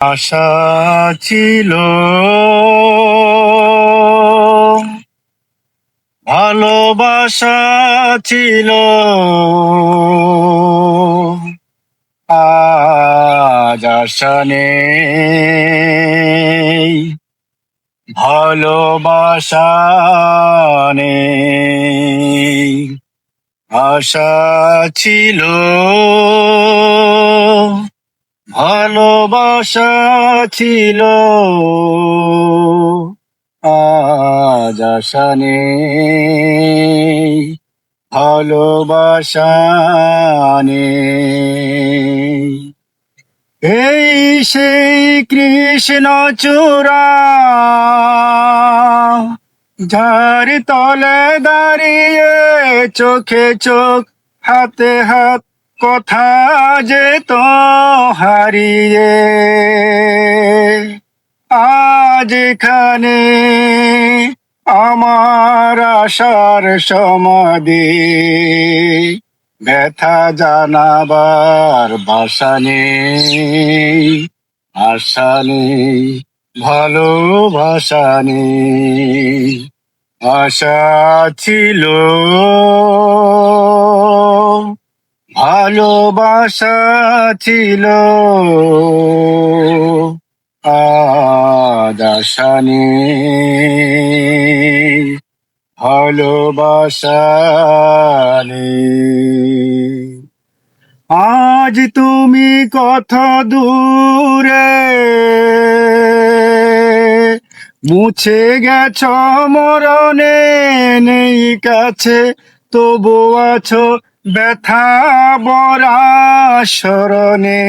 আশা ছিল, ভালোবাসা ছিল, আজ আশা নেই, ভালোবাসা নেই। আশা ছিল, ভালোবাসা ছিল, আজ আশা নেই, ভালোবাসা নেই। এই সেই কৃষ্ণ চূড়া, যার তলে দাঁড়িয়ে চোখে চোখ হাতে হাত কথা যেত হারিয়ে, আজ এখানে আমার আশার সমাধি, ব্যথা জানাবার ভাষা নেই, আশা নেই, ভালোবাসা নেই। আশা ছিল, ভালোবাসা ছিল, আজ আশা নেই, ভালোবাসা নেই। আজ তুমি কত দূরে, মুছে গেছ মরণে, নেই কাছে তবু আছো ব্যথা বরা স্মরণে।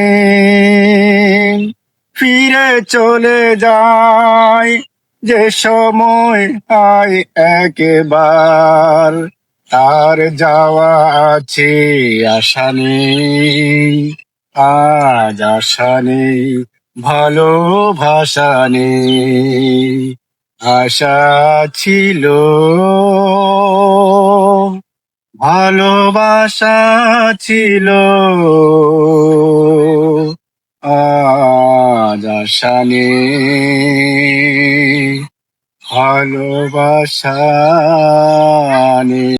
ফিরে চলে যায় যে সময় আয় একবার, তার যাওয়া আছে আশা নেই, আজ আশা নেই, ভালোবাসা নেই। আশা ছিল, ভালোবাসা ছিল, আজ আশা নেই, ভালোবাসা নেই।